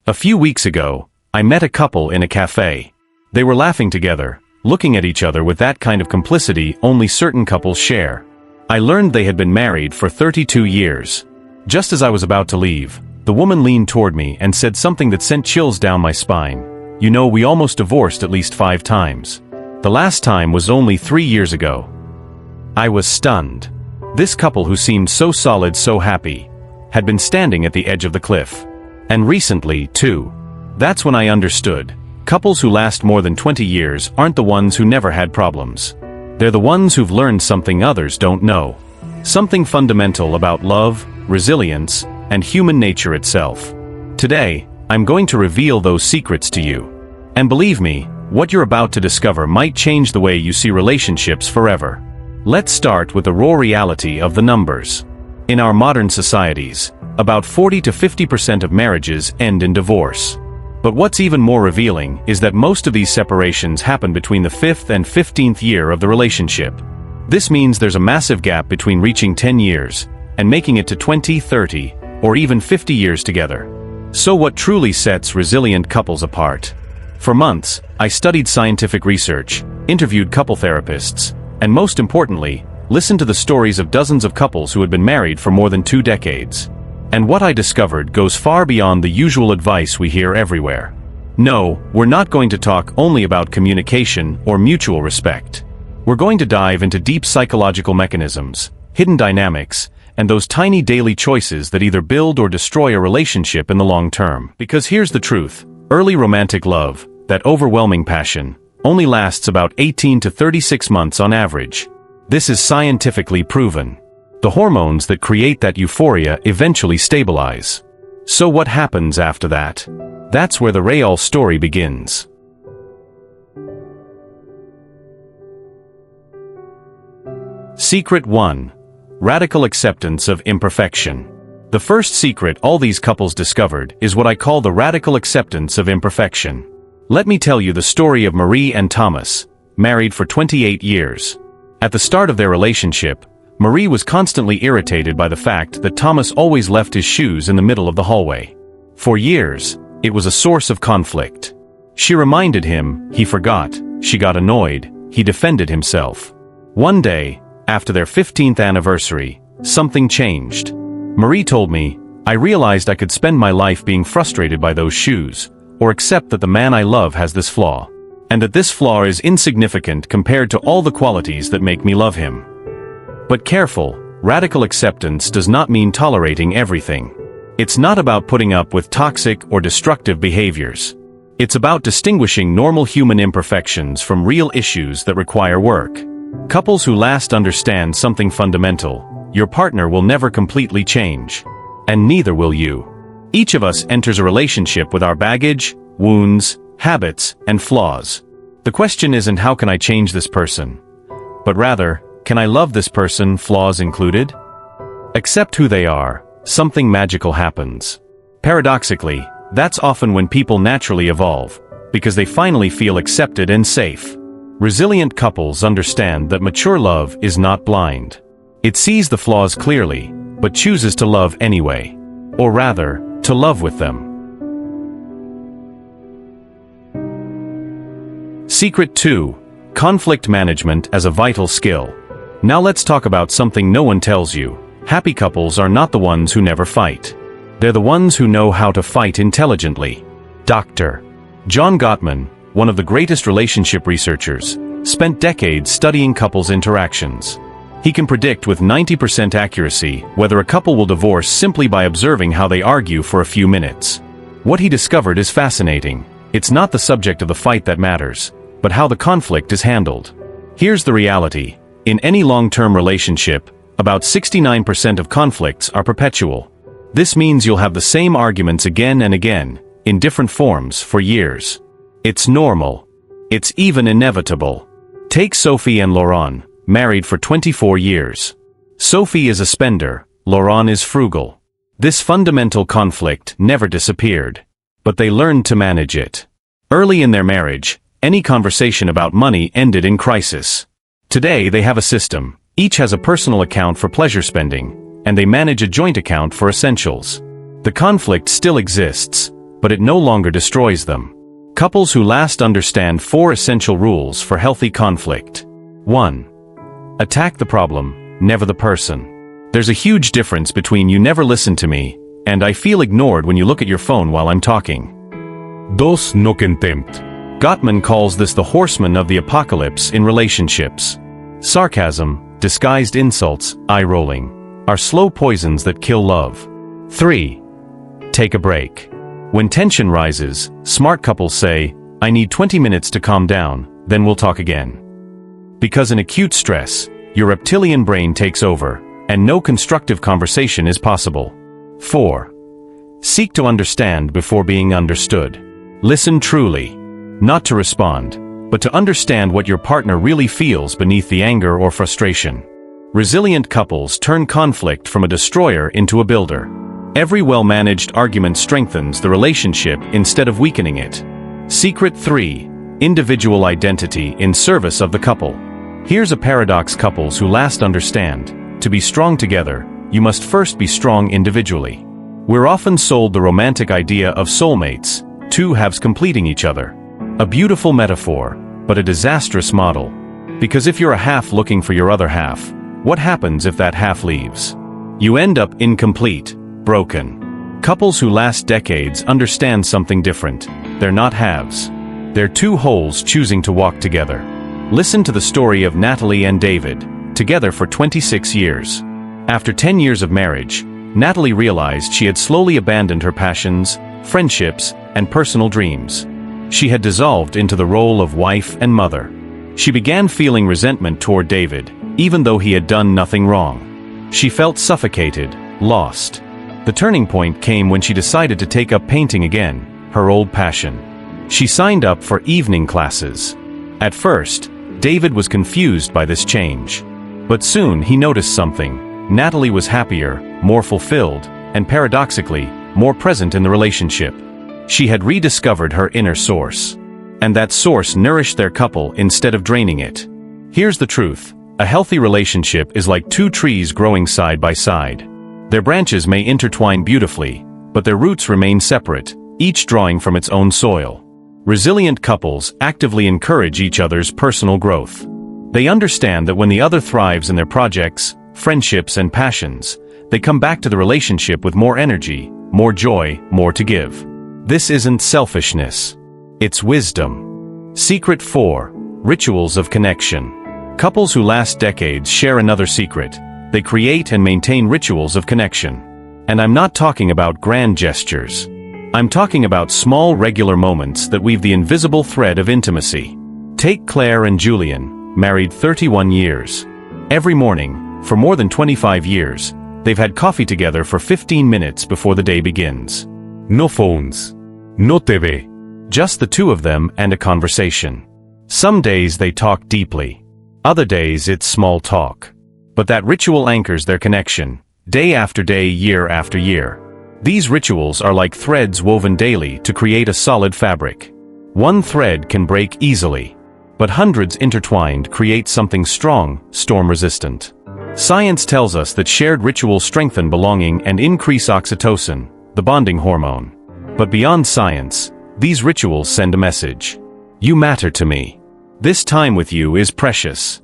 A few weeks ago, I met a couple in a cafe. They were laughing together, looking at each other with that kind of complicity only certain couples share. I learned they had been married for 32 years. Just as I was about to leave, the woman leaned toward me and said something that sent chills down my spine. "You know, we almost divorced at least 5 times. The last time was only 3 years ago." I was stunned. This couple, who seemed so solid, so happy, had been standing at the edge of the cliff. And recently, too. That's when I understood. Couples who last more than 20 years aren't the ones who never had problems. They're the ones who've learned something others don't know. Something fundamental about love, resilience, and human nature itself. Today, I'm going to reveal those secrets to you. And believe me, what you're about to discover might change the way you see relationships forever. Let's start with the raw reality of the numbers. In our modern societies, about 40 to 50% of marriages end in divorce. But what's even more revealing is that most of these separations happen between the 5th and 15th year of the relationship. This means there's a massive gap between reaching 10 years and making it to 20, 30, or even 50 years together. So what truly sets resilient couples apart? For months, I studied scientific research, interviewed couple therapists, and most importantly, listened to the stories of dozens of couples who had been married for more than 2 decades. And what I discovered goes far beyond the usual advice we hear everywhere. No, we're not going to talk only about communication or mutual respect. We're going to dive into deep psychological mechanisms, hidden dynamics, and those tiny daily choices that either build or destroy a relationship in the long term. Because here's the truth: early romantic love, that overwhelming passion, only lasts about 18 to 36 months on average. This is scientifically proven. The hormones that create that euphoria eventually stabilize. So what happens after that? That's where the real story begins. Secret 1. Radical acceptance of imperfection. The first secret all these couples discovered is what I call the radical acceptance of imperfection. Let me tell you the story of Marie and Thomas, married for 28 years. At the start of their relationship, Marie was constantly irritated by the fact that Thomas always left his shoes in the middle of the hallway. For years, it was a source of conflict. She reminded him, he forgot. She got annoyed, he defended himself. One day, after their 15th anniversary, something changed. Marie told me, "I realized I could spend my life being frustrated by those shoes, or accept that the man I love has this flaw, and that this flaw is insignificant compared to all the qualities that make me love him." But careful, radical acceptance does not mean tolerating everything. It's not about putting up with toxic or destructive behaviors. It's about distinguishing normal human imperfections from real issues that require work. Couples who last understand something fundamental: your partner will never completely change. And neither will you. Each of us enters a relationship with our baggage, wounds, habits, and flaws. The question isn't how can I change this person, but rather, can I love this person, flaws included? Accept who they are, something magical happens. Paradoxically, that's often when people naturally evolve, because they finally feel accepted and safe. Resilient couples understand that mature love is not blind. It sees the flaws clearly, but chooses to love anyway. Or rather, to love with them. Secret 2. Conflict management as a vital skill. Now let's talk about something no one tells you. Happy couples are not the ones who never fight. They're the ones who know how to fight intelligently. Dr. John Gottman, one of the greatest relationship researchers, spent decades studying couples' interactions. He can predict with 90% accuracy whether a couple will divorce simply by observing how they argue for a few minutes. What he discovered is fascinating. It's not the subject of the fight that matters, but how the conflict is handled. Here's the reality. In any long-term relationship, about 69% of conflicts are perpetual. This means you'll have the same arguments again and again, in different forms, for years. It's normal. It's even inevitable. Take Sophie and Laurent, married for 24 years. Sophie is a spender, Laurent is frugal. This fundamental conflict never disappeared, but they learned to manage it. Early in their marriage, any conversation about money ended in crisis. Today they have a system. Each has a personal account for pleasure spending, and they manage a joint account for essentials. The conflict still exists, but it no longer destroys them. Couples who last understand 4 essential rules for healthy conflict. 1. Attack the problem, never the person. There's a huge difference between "you never listen to me" and "I feel ignored when you look at your phone while I'm talking." 2. No contempt. Gottman calls this the horseman of the apocalypse in relationships. Sarcasm, disguised insults, eye-rolling, are slow poisons that kill love. 3. Take a break. When tension rises, smart couples say, "I need 20 minutes to calm down, then we'll talk again." Because in acute stress, your reptilian brain takes over, and no constructive conversation is possible. 4. Seek to understand before being understood. Listen truly. Not to respond, but to understand what your partner really feels beneath the anger or frustration. Resilient couples turn conflict from a destroyer into a builder. Every well-managed argument strengthens the relationship instead of weakening it. Secret 3. Individual identity in service of the couple. Here's a paradox couples who last understand. To be strong together, you must first be strong individually. We're often sold the romantic idea of soulmates, 2 halves completing each other. A beautiful metaphor, but a disastrous model. Because if you're a half looking for your other half, what happens if that half leaves? You end up incomplete, broken. Couples who last decades understand something different. They're not halves. They're 2 wholes choosing to walk together. Listen to the story of Natalie and David, together for 26 years. After 10 years of marriage, Natalie realized she had slowly abandoned her passions, friendships, and personal dreams. She had dissolved into the role of wife and mother. She began feeling resentment toward David, even though he had done nothing wrong. She felt suffocated, lost. The turning point came when she decided to take up painting again, her old passion. She signed up for evening classes. At first, David was confused by this change. But soon he noticed something. Natalie was happier, more fulfilled, and paradoxically, more present in the relationship. She had rediscovered her inner source. And that source nourished their couple instead of draining it. Here's the truth. A healthy relationship is like 2 trees growing side by side. Their branches may intertwine beautifully, but their roots remain separate, each drawing from its own soil. Resilient couples actively encourage each other's personal growth. They understand that when the other thrives in their projects, friendships, and passions, they come back to the relationship with more energy, more joy, more to give. This isn't selfishness. It's wisdom. Secret 4. Rituals of connection. Couples who last decades share another secret. They create and maintain rituals of connection. And I'm not talking about grand gestures. I'm talking about small regular moments that weave the invisible thread of intimacy. Take Claire and Julian, married 31 years. Every morning, for more than 25 years, they've had coffee together for 15 minutes before the day begins. No phones. No TV. Just the 2 of them and a conversation. Some days they talk deeply. Other days it's small talk. But that ritual anchors their connection, day after day, year after year. These rituals are like threads woven daily to create a solid fabric. One thread can break easily, but hundreds intertwined create something strong, storm-resistant. Science tells us that shared rituals strengthen belonging and increase oxytocin, the bonding hormone. But beyond science, these rituals send a message. You matter to me. This time with you is precious.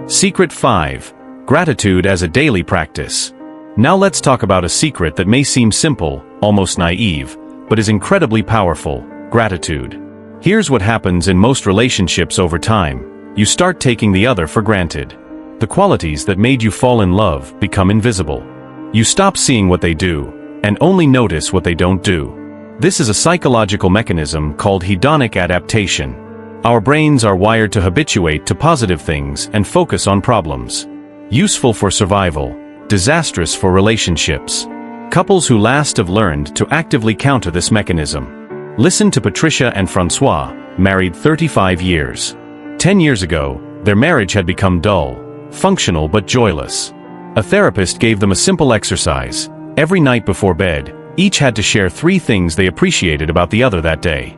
Secret 5. Gratitude as a daily practice. Now let's talk about a secret that may seem simple, almost naive, but is incredibly powerful: gratitude. Here's what happens in most relationships over time. You start taking the other for granted. The qualities that made you fall in love become invisible. You stop seeing what they do, and only notice what they don't do. This is a psychological mechanism called hedonic adaptation. Our brains are wired to habituate to positive things and focus on problems. Useful for survival, disastrous for relationships. Couples who last have learned to actively counter this mechanism. Listen to Patricia and Francois, married 35 years. 10 years ago, their marriage had become dull, functional but joyless. A therapist gave them a simple exercise. Every night before bed, each had to share 3 things they appreciated about the other that day.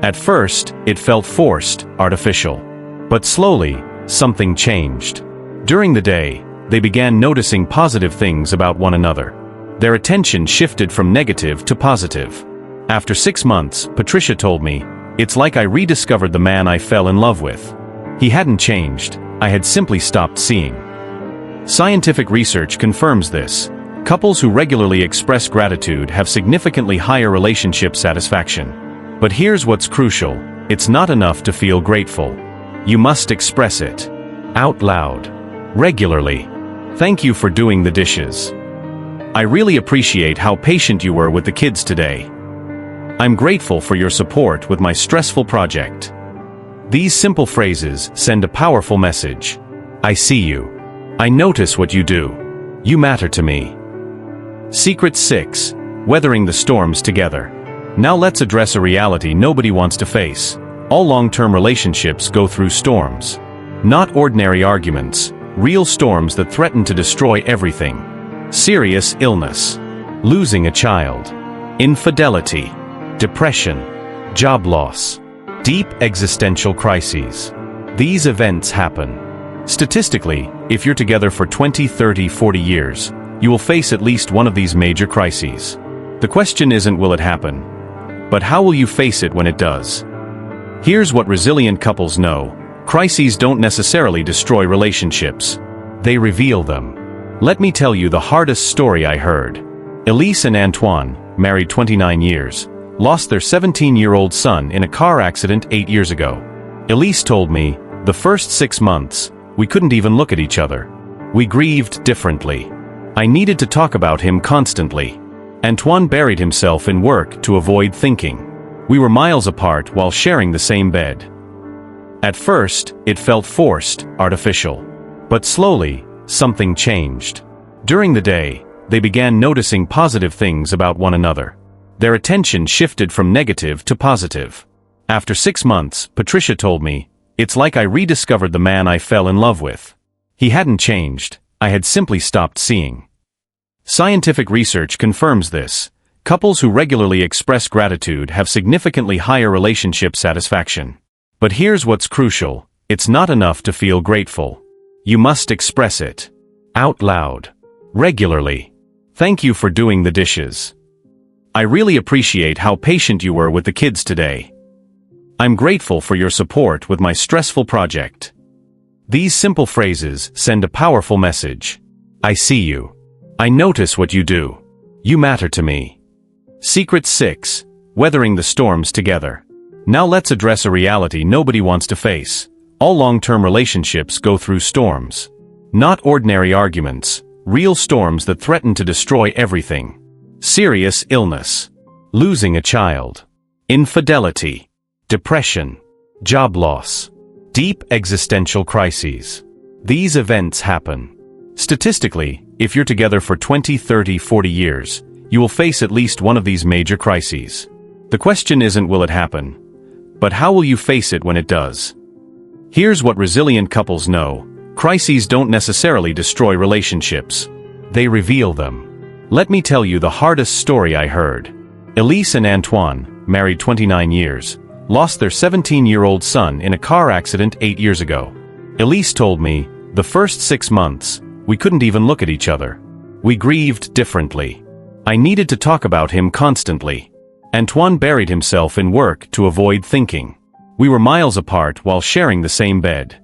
At first, it felt forced, artificial. But slowly, something changed. During the day, they began noticing positive things about one another. Their attention shifted from negative to positive. After 6 months, Patricia told me, "It's like I rediscovered the man I fell in love with. He hadn't changed, I had simply stopped seeing." Scientific research confirms this. Couples who regularly express gratitude have significantly higher relationship satisfaction. But here's what's crucial: it's not enough to feel grateful. You must express it out loud, regularly. Thank you for doing the dishes. I really appreciate how patient you were with the kids today. I'm grateful for your support with my stressful project. These simple phrases send a powerful message. I see you. I notice what you do. You matter to me. Secret 6. Weathering the storms together. Now let's address a reality nobody wants to face. All long-term relationships go through storms. Not ordinary arguments, real storms that threaten to destroy everything. Serious illness, losing a child, infidelity, depression, job loss, deep existential crises. These events happen. Statistically, if you're together for 20, 30, 40 years, you will face at least one of these major crises. The question isn't will it happen, but how will you face it when it does? Here's what resilient couples know. Crises don't necessarily destroy relationships. They reveal them. Let me tell you the hardest story I heard. Elise and Antoine, married 29 years, lost their 17-year-old son in a car accident 8 years ago. Elise told me, the first 6 months, we couldn't even look at each other. We grieved differently. I needed to talk about him constantly. Antoine buried himself in work to avoid thinking. We were miles apart while sharing the same bed. At first, it felt forced, artificial. But slowly, something changed. During the day, they began noticing positive things about one another. Their attention shifted from negative to positive. After 6 months, Patricia told me, "It's like I rediscovered the man I fell in love with. He hadn't changed, I had simply stopped seeing." Scientific research confirms this. Couples who regularly express gratitude have significantly higher relationship satisfaction. But here's what's crucial: it's not enough to feel grateful. You must express it out loud, regularly. Thank you for doing the dishes. I really appreciate how patient you were with the kids today. I'm grateful for your support with my stressful project. These simple phrases send a powerful message. I see you. I notice what you do. You matter to me. Secret 6. Weathering the storms together. Now let's address a reality nobody wants to face. All long-term relationships go through storms. Not ordinary arguments, real storms that threaten to destroy everything. Serious illness, losing a child, infidelity, depression, job loss, deep existential crises. These events happen. Statistically, if you're together for 20, 30, 40 years, you will face at least one of these major crises. The question isn't will it happen, but how will you face it when it does? Here's what resilient couples know. Crises don't necessarily destroy relationships. They reveal them. Let me tell you the hardest story I heard. Elise and Antoine, married 29 years, lost their 17-year-old son in a car accident 8 years ago. Elise told me, the first 6 months, we couldn't even look at each other. We grieved differently. I needed to talk about him constantly. Antoine buried himself in work to avoid thinking. We were miles apart while sharing the same bed.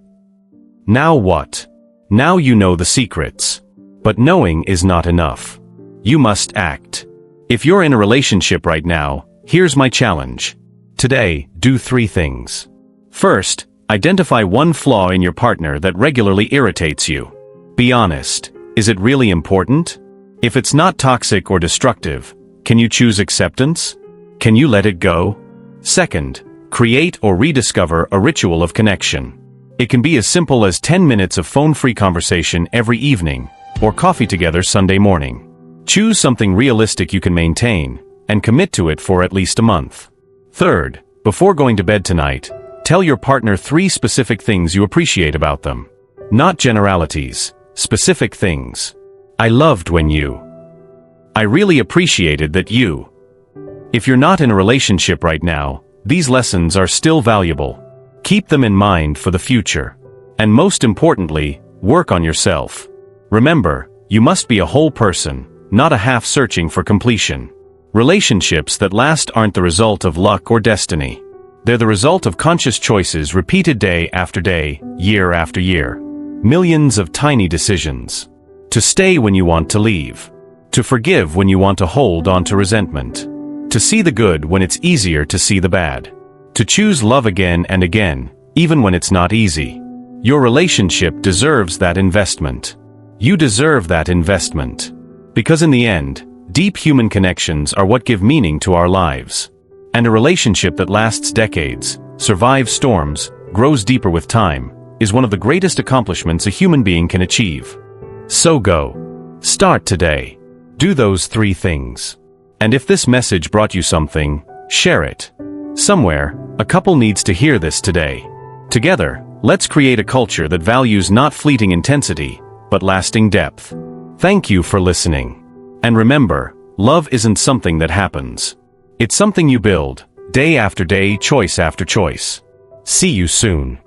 Now what? Now you know the secrets. But knowing is not enough. You must act. If you're in a relationship right now, here's my challenge. Today, do 3 things. First, identify one flaw in your partner that regularly irritates you. Be honest. Is it really important? If it's not toxic or destructive, can you choose acceptance? Can you let it go? Second, create or rediscover a ritual of connection. It can be as simple as 10 minutes of phone-free conversation every evening, or coffee together Sunday morning. Choose something realistic you can maintain, and commit to it for at least a month. Third, before going to bed tonight, tell your partner 3 specific things you appreciate about them. Not generalities, specific things. I loved when you. I really appreciated that you. If you're not in a relationship right now, these lessons are still valuable. Keep them in mind for the future. And most importantly, work on yourself. Remember, you must be a whole person, not a half searching for completion. Relationships that last aren't the result of luck or destiny. They're the result of conscious choices repeated day after day, year after year. Millions of tiny decisions. To stay when you want to leave. To forgive when you want to hold on to resentment. To see the good when it's easier to see the bad. To choose love again and again, even when it's not easy. Your relationship deserves that investment. You deserve that investment. Because in the end, deep human connections are what give meaning to our lives. And a relationship that lasts decades, survives storms, grows deeper with time, is one of the greatest accomplishments a human being can achieve. So go. Start today. Do those 3 things. And if this message brought you something, share it. Somewhere, a couple needs to hear this today. Together, let's create a culture that values not fleeting intensity, but lasting depth. Thank you for listening. And remember, love isn't something that happens. It's something you build, day after day, choice after choice. See you soon.